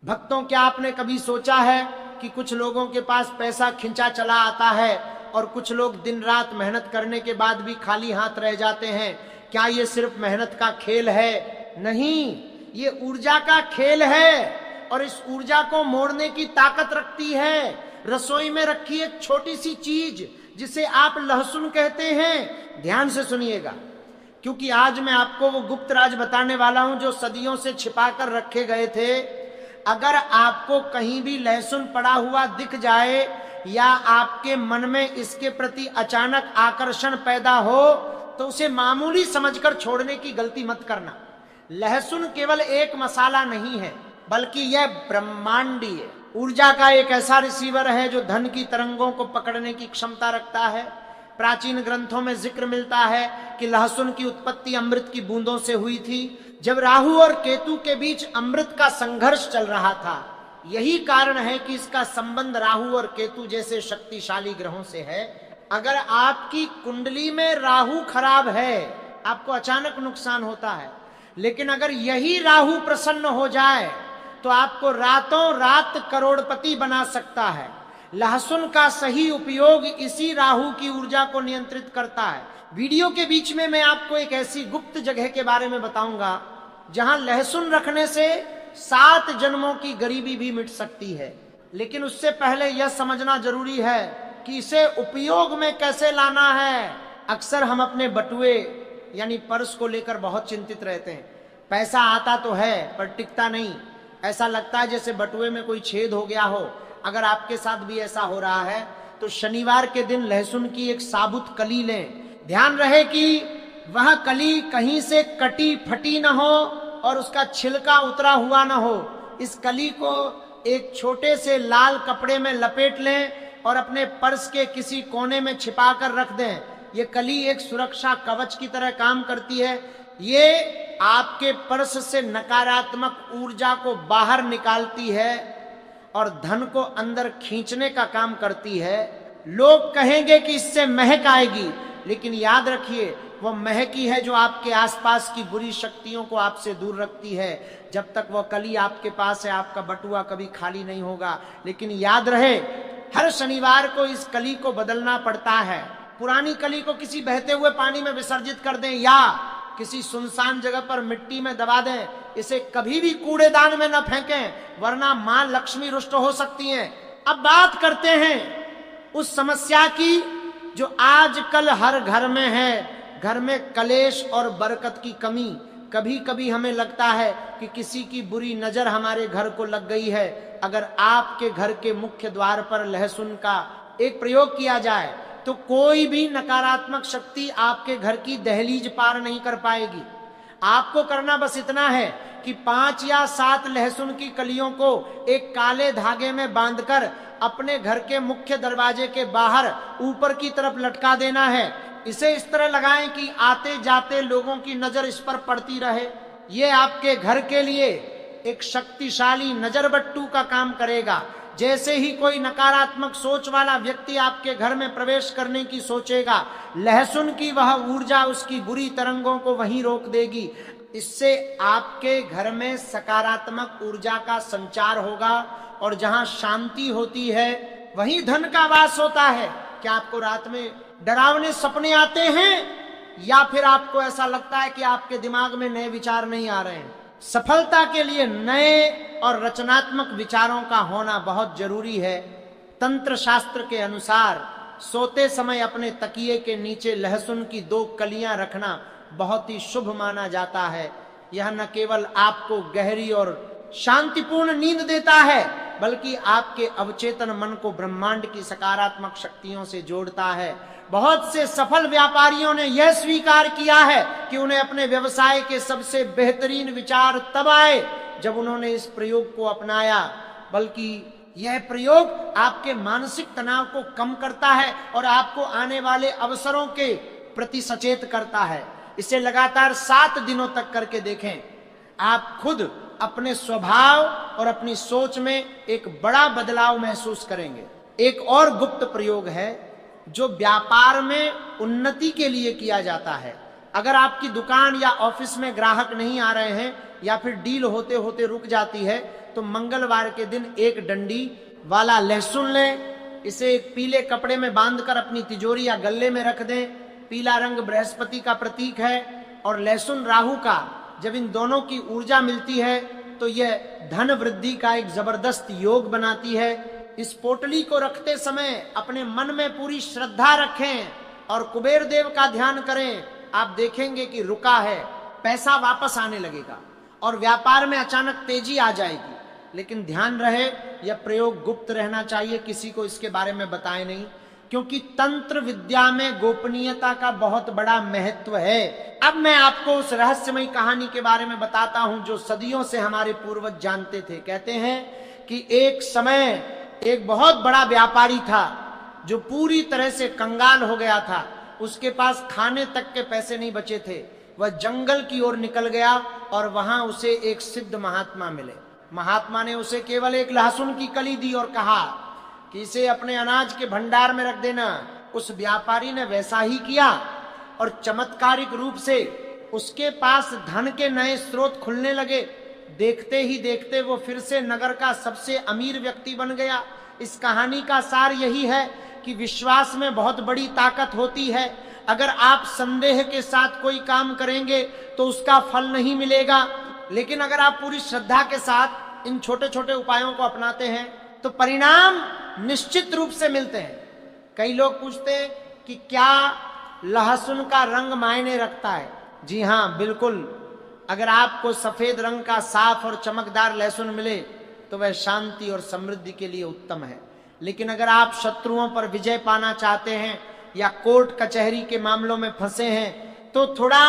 भक्तों, क्या आपने कभी सोचा है कि कुछ लोगों के पास पैसा खिंचा चला आता है और कुछ लोग दिन रात मेहनत करने के बाद भी खाली हाथ रह जाते हैं? क्या ये सिर्फ मेहनत का खेल है? नहीं, ये ऊर्जा का खेल है और इस ऊर्जा को मोड़ने की ताकत रखती है रसोई में रखी एक छोटी सी चीज जिसे आप लहसुन कहते हैं। ध्यान से सुनिएगा, क्योंकि आज मैं आपको वो गुप्त राज बताने वाला हूं जो सदियों से छिपा कर रखे गए थे। अगर आपको कहीं भी लहसुन पड़ा हुआ दिख जाए या आपके मन में इसके प्रति अचानक आकर्षण पैदा हो तो उसे मामूली समझकर छोड़ने की गलती मत करना। लहसुन केवल एक मसाला नहीं है, बल्कि यह ब्रह्मांडीय ऊर्जा का एक ऐसा रिसीवर है जो धन की तरंगों को पकड़ने की क्षमता रखता है। प्राचीन ग्रंथों में जिक्र मिलता है कि लहसुन की उत्पत्ति अमृत की बूंदों से हुई थी, जब राहु और केतु के बीच अमृत का संघर्ष चल रहा था। यही कारण है कि इसका संबंध राहु और केतु जैसे शक्तिशाली ग्रहों से है। अगर आपकी कुंडली में राहु खराब है, आपको अचानक नुकसान होता है, लेकिन अगर यही राहु प्रसन्न हो जाए तो आपको रातों रात करोड़पति बना सकता है। लहसुन का सही उपयोग इसी राहु की ऊर्जा को नियंत्रित करता है। वीडियो के बीच में मैं आपको एक ऐसी गुप्त जगह के बारे में बताऊंगा जहां लहसुन रखने से 7 जन्मों की गरीबी भी मिट सकती है। लेकिन उससे पहले यह समझना जरूरी है कि इसे उपयोग में कैसे लाना है। अक्सर हम अपने बटुए यानी पर्स को लेकर बहुत चिंतित रहते हैं। पैसा आता तो है पर टिकता नहीं। ऐसा लगता है जैसे बटुए में कोई छेद हो गया हो। अगर आपके साथ भी ऐसा हो रहा है तो शनिवार के दिन लहसुन की एक साबुत कली लें। ध्यान रहे कि वह कली कहीं से कटी फटी न हो और उसका छिलका उतरा हुआ न हो। इस कली को एक छोटे से लाल कपड़े में लपेट लें और अपने पर्स के किसी कोने में छिपा कर रख दें। ये कली एक सुरक्षा कवच की तरह काम करती है। ये आपके पर्स से नकारात्मक ऊर्जा को बाहर निकालती है और धन को अंदर खींचने का काम करती है। लोग कहेंगे कि इससे महक आएगी, लेकिन याद रखिए वह महक ही है जो आपके आसपास की बुरी शक्तियों को आपसे दूर रखती है। जब तक वह कली आपके पास है आपका बटुआ कभी खाली नहीं होगा। लेकिन याद रहे, हर शनिवार को इस कली को बदलना पड़ता है। पुरानी कली को किसी बहते हुए पानी में विसर्जित कर दें या किसी सुनसान जगह पर मिट्टी में दबा दें। इसे कभी भी कूड़ेदान में न फेंकें, वरना मां लक्ष्मी रुष्ट हो सकती हैं। अब बात करते हैं उस समस्या की जो आजकल हर घर में है। घर में कलेश और बरकत की कमी। कभी कभी हमें लगता है कि किसी की बुरी नजर हमारे घर को लग गई है। अगर आपके घर के मुख्य द्वार पर लहसुन का एक प्रयोग किया जाए तो कोई भी नकारात्मक शक्ति आपके घर की दहलीज पार नहीं कर पाएगी। आपको करना बस इतना है कि 5 या 7 लहसुन की कलियों को एक काले धागे में बांधकर अपने घर के मुख्य दरवाजे के बाहर ऊपर की तरफ लटका देना है। इसे इस तरह लगाएं कि आते जाते लोगों की नजर इस पर पड़ती रहे। ये आपके घर के लिए एक शक्तिशाली नजरबट्टू का काम करेगा। जैसे ही कोई नकारात्मक सोच वाला व्यक्ति आपके घर में प्रवेश करने की सोचेगा, लहसुन की वह ऊर्जा उसकी बुरी तरंगों को वहीं रोक देगी। इससे आपके घर में सकारात्मक ऊर्जा का संचार होगा और जहां शांति होती है वहीं धन का वास होता है। क्या आपको रात में डरावने सपने आते हैं या फिर आपको ऐसा लगता है कि आपके दिमाग में नए विचार नहीं आ रहे हैं? सफलता के लिए नए और रचनात्मक विचारों का होना बहुत जरूरी है। तंत्र शास्त्र के अनुसार सोते समय अपने तकिए के नीचे लहसुन की 2 कलियां रखना बहुत ही शुभ माना जाता है। यह न केवल आपको गहरी और शांतिपूर्ण नींद देता है, बल्कि आपके अवचेतन मन को ब्रह्मांड की सकारात्मक शक्तियों से जोड़ता है। बहुत से सफल व्यापारियों ने यह स्वीकार किया है कि उन्हें अपने व्यवसाय के सबसे बेहतरीन विचार तब आए जब उन्होंने इस प्रयोग को अपनाया। बल्कि यह प्रयोग आपके मानसिक तनाव को कम करता है और आपको आने वाले अवसरों के प्रति सचेत करता है। इसे लगातार 7 दिनों तक करके देखें। आप खुद अपने स्वभाव और अपनी सोच में एक बड़ा बदलाव महसूस करेंगे। एक और गुप्त प्रयोग है जो व्यापार में उन्नति के लिए किया जाता है। अगर आपकी दुकान या ऑफिस में ग्राहक नहीं आ रहे हैं या फिर डील होते होते रुक जाती है तो तो मंगलवार के दिन एक डंडी वाला लहसुन लें, इसे एक पीले कपड़े में बांधकर अपनी तिजोरी या गल्ले में रख दें। पीला रंग बृहस्पति का प्रतीक है और लहसुन राहु का। जब इन दोनों की ऊर्जा मिलती है तो यह धन वृद्धि का एक जबरदस्त योग बनाती है। इस पोटली को रखते समय अपने मन में पूरी श्रद्धा रखें और कुबेर देव का ध्यान करें। आप देखेंगे कि रुका है, पैसा वापस आने लगेगा और व्यापार में अचानक तेजी आ जाएगी। लेकिन ध्यान रहे यह प्रयोग गुप्त रहना चाहिए, किसी को इसके बारे में बताएं नहीं, क्योंकि तंत्र विद्या में गोपनीयता का बहुत बड़ा महत्व है। अब मैं आपको उस रहस्यमयी कहानी के बारे में बताता हूं जो सदियों से हमारे पूर्वज जानते थे। कहते हैं कि एक समय एक बहुत बड़ा व्यापारी था जो पूरी तरह से कंगाल हो गया था। उसके पास खाने तक के पैसे नहीं बचे थे। वह जंगल की ओर निकल गया और वहां उसे एक सिद्ध महात्मा मिले। महात्मा ने उसे केवल एक लहसुन की कली दी और कहा कि इसे अपने अनाज के भंडार में रख देना। उस व्यापारी ने वैसा ही किया और चमत्कारिक रूप से उसके पास धन के नए स्रोत खुलने लगे। देखते ही देखते वो फिर से नगर का सबसे अमीर व्यक्ति बन गया। इस कहानी का सार यही है कि विश्वास में बहुत बड़ी ताकत होती है। अगर आप संदेह के साथ कोई काम करेंगे तो उसका फल नहीं मिलेगा, लेकिन अगर आप पूरी श्रद्धा के साथ इन छोटे छोटे उपायों को अपनाते हैं तो परिणाम निश्चित रूप से मिलते हैं। कई लोग पूछते हैं कि क्या लहसुन का रंग मायने रखता है? जी हाँ, बिल्कुल। अगर आपको सफेद रंग का साफ और चमकदार लहसुन मिले तो वह शांति और समृद्धि के लिए उत्तम है। लेकिन अगर आप शत्रुओं पर विजय पाना चाहते हैं या कोर्ट कचहरी के मामलों में फंसे हैं तो थोड़ा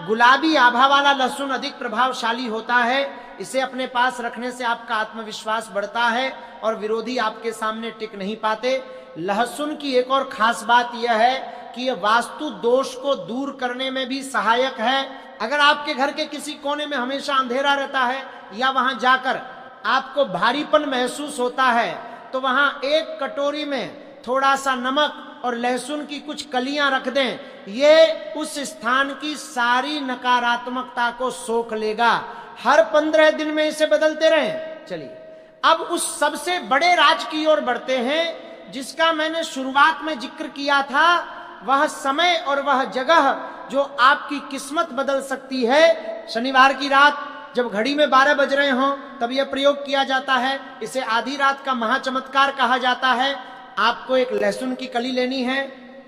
गुलाबी आभा वाला लहसुन अधिक प्रभावशाली होता है। इसे अपने पास रखने से आपका आत्मविश्वास बढ़ता है और विरोधी आपके सामने टिक नहीं पाते। लहसुन की एक और खास बात यह है कि यह वास्तु दोष को दूर करने में भी सहायक है। अगर आपके घर के किसी कोने में हमेशा अंधेरा रहता है या वहां जाकर आपको भारीपन महसूस होता है तो वहां एक कटोरी में थोड़ा सा नमक और लहसुन की कुछ कलियां रख दें। ये उस स्थान की सारी नकारात्मकता को सोख लेगा। हर 15 दिन में इसे बदलते रहें। चलिए अब उस सबसे बड़े राज की ओर बढ़ते हैं जिसका मैंने शुरुआत में जिक्र किया था। वह समय और वह जगह जो आपकी किस्मत बदल सकती है। शनिवार की रात जब घड़ी में 12 बज रहे हों तब यह प्रयोग किया जाता है। इसे आधी रात का महाचमत्कार कहा जाता है। आपको एक लहसुन की कली लेनी है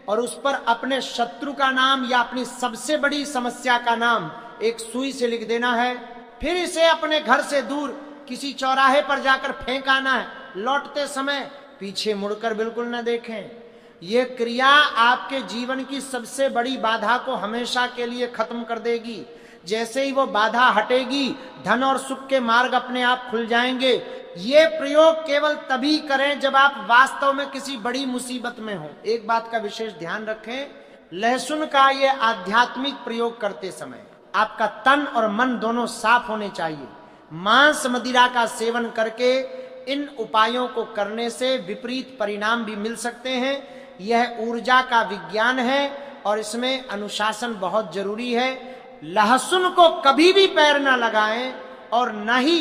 और उस पर अपने शत्रु का नाम या अपनी सबसे बड़ी समस्या का नाम एक सुई से लिख देना है। फिर इसे अपने घर से दूर किसी चौराहे पर जाकर फेंक आना है। लौटते समय पीछे मुड़कर बिल्कुल न देखें। यह क्रिया आपके जीवन की सबसे बड़ी बाधा को हमेशा के लिए खत्म कर देगी। जैसे ही वो बाधा हटेगी धन और सुख के मार्ग अपने आप खुल जाएंगे। ये प्रयोग केवल तभी करें जब आप वास्तव में किसी बड़ी मुसीबत में हो। एक बात का विशेष ध्यान रखें, लहसुन का ये आध्यात्मिक प्रयोग करते समय आपका तन और मन दोनों साफ होने चाहिए। मांस मदिरा का सेवन करके इन उपायों को करने से विपरीत परिणाम भी मिल सकते हैं। यह ऊर्जा का विज्ञान है और इसमें अनुशासन बहुत जरूरी है। लहसुन को कभी भी पैर न लगाएं और न ही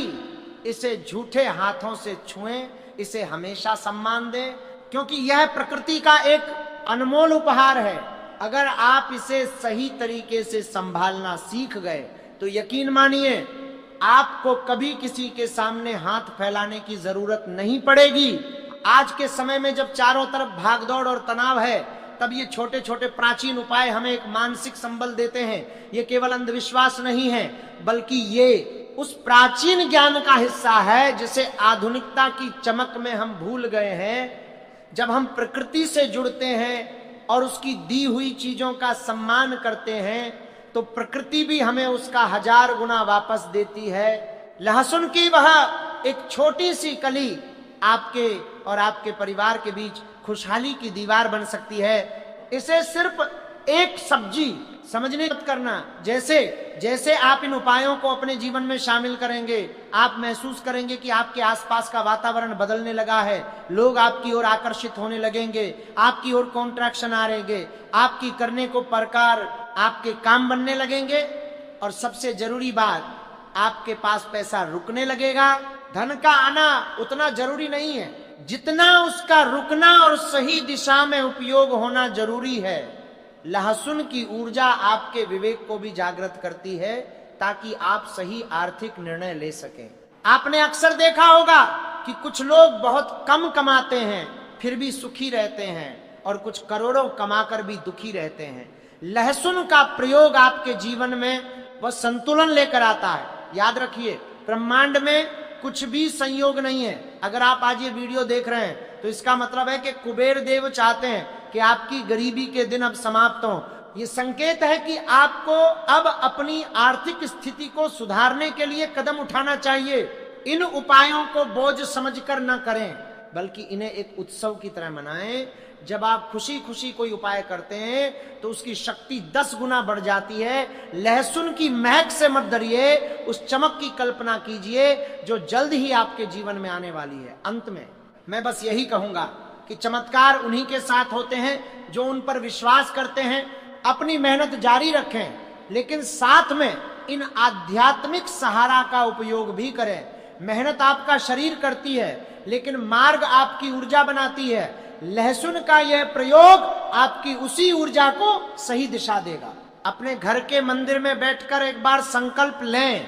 इसे झूठे हाथों से छुएं। इसे हमेशा सम्मान दें क्योंकि यह प्रकृति का एक अनमोल उपहार है। अगर आप इसे सही तरीके से संभालना सीख गए तो यकीन मानिए आपको कभी किसी के सामने हाथ फैलाने की जरूरत नहीं पड़ेगी। आज के समय में जब चारों तरफ भागदौड़ और तनाव है तब ये छोटे छोटे प्राचीन उपाय हमें एक मानसिक संबल देते हैं। ये केवल अंधविश्वास नहीं है बल्कि ये उस प्राचीन ज्ञान का हिस्सा है जिसे आधुनिकता की चमक में हम भूल गए हैं। जब हम प्रकृति से जुड़ते हैं और उसकी दी हुई चीजों का सम्मान करते हैं तो प्रकृति भी हमें उसका 1000 गुना वापस देती है। लहसुन की वह एक छोटी सी कली आपके और आपके परिवार के बीच खुशहाली की दीवार बन सकती है। इसे सिर्फ एक सब्जी समझने मत करना। जैसे जैसे आप इन उपायों को अपने जीवन में शामिल करेंगे आप महसूस करेंगे कि आपके आसपास का वातावरण बदलने लगा है। लोग आपकी ओर आकर्षित होने लगेंगे, आपकी ओर कॉन्ट्रैक्शन आ रहेंगे, आपकी करने को प्रकार आपके काम बनने लगेंगे और सबसे जरूरी बात आपके पास पैसा रुकने लगेगा धन का आना उतना जरूरी नहीं है जितना उसका रुकना और सही दिशा में उपयोग होना जरूरी है। लहसुन की ऊर्जा आपके विवेक को भी जागृत करती है ताकि आप सही आर्थिक निर्णय ले सकें। आपने अक्सर देखा होगा कि कुछ लोग बहुत कम कमाते हैं फिर भी सुखी रहते हैं और कुछ करोड़ों कमाकर भी दुखी रहते हैं। लहसुन का प्रयोग आपके जीवन में वह संतुलन लेकर आता है। याद रखिए, ब्रह्मांड में कुछ भी संयोग नहीं है। अगर आप आज ये वीडियो देख रहे हैं तो इसका मतलब है कि कुबेर देव चाहते हैं कि आपकी गरीबी के दिन अब समाप्त हों। ये संकेत है कि आपको अब अपनी आर्थिक स्थिति को सुधारने के लिए कदम उठाना चाहिए। इन उपायों को बोझ समझकर न करें बल्कि इन्हें एक उत्सव की तरह मनाएं। जब आप खुशी खुशी कोई उपाय करते हैं तो उसकी शक्ति 10 गुना बढ़ जाती है। लहसुन की महक से मत डरिए, उस चमक की कल्पना कीजिए जो जल्द ही आपके जीवन में आने वाली है। अंत में मैं बस यही कहूंगा कि चमत्कार उन्हीं के साथ होते हैं जो उन पर विश्वास करते हैं। अपनी मेहनत जारी रखें लेकिन साथ में इन आध्यात्मिक सहारा का उपयोग भी करें। मेहनत आपका शरीर करती है लेकिन मार्ग आपकी ऊर्जा बनाती है। लहसुन का यह प्रयोग आपकी उसी ऊर्जा को सही दिशा देगा। अपने घर के मंदिर में बैठकर एक बार संकल्प लें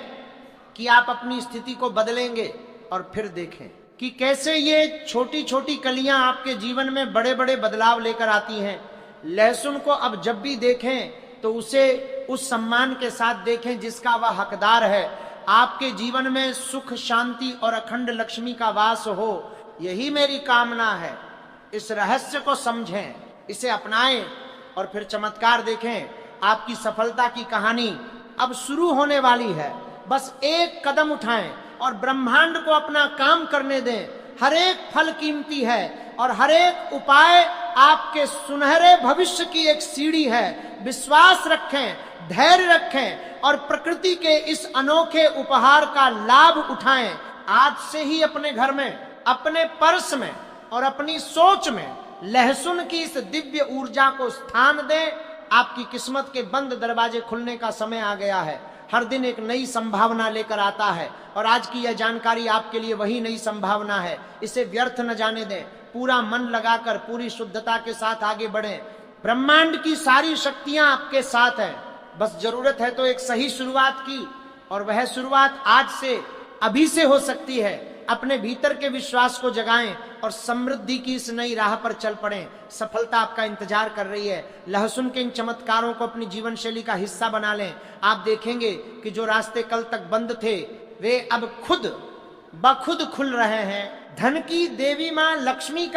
कि आप अपनी स्थिति को बदलेंगे और फिर देखें कि कैसे ये छोटी छोटी कलियां आपके जीवन में बड़े बड़े बदलाव लेकर आती हैं। लहसुन को अब जब भी देखें तो उसे उस सम्मान के साथ देखें जिसका वह हकदार है। आपके जीवन में सुख, शांति और अखंड लक्ष्मी का वास हो, यही मेरी कामना है। इस रहस्य को समझें, इसे अपनाएं और फिर चमत्कार देखें। आपकी सफलता की कहानी अब शुरू होने वाली है। बस एक कदम उठाएं और ब्रह्मांड को अपना काम करने दें। हर एक फल कीमती है और हर एक उपाय आपके सुनहरे भविष्य की एक सीढ़ी है। विश्वास रखें, धैर्य रखें और प्रकृति के इस अनोखे उपहार का लाभ उठाएं। आज से ही अपने घर में, अपने पर्स में और अपनी सोच में लहसुन की इस दिव्य ऊर्जा को स्थान दें। आपकी किस्मत के बंद दरवाजे खुलने का समय आ गया है। हर दिन एक नई संभावना लेकर आता है और आज की यह जानकारी आपके लिए वही नई संभावना है। इसे व्यर्थ न जाने दें। पूरा मन लगाकर पूरी शुद्धता के साथ आगे बढ़ें। ब्रह्मांड की सारी शक्तियां आपके साथ हैं। बस जरूरत है तो एक सही शुरुआत की, और वह शुरुआत आज से, अभी से हो सकती है। अपने भीतर के विश्वास को जगाएं और समृद्धि की इस नई राह पर चल पड़ें। सफलता आपका इंतजार कर रही है। लहसुन के इन चमत्कारों को अपनी जीवन शैली का हिस्सा बना लें। आप देखेंगे कि जो रास्ते कल तक बंद थे वे अब खुद ब खुद खुल रहे हैं। धन की देवी मां लक्ष्मी का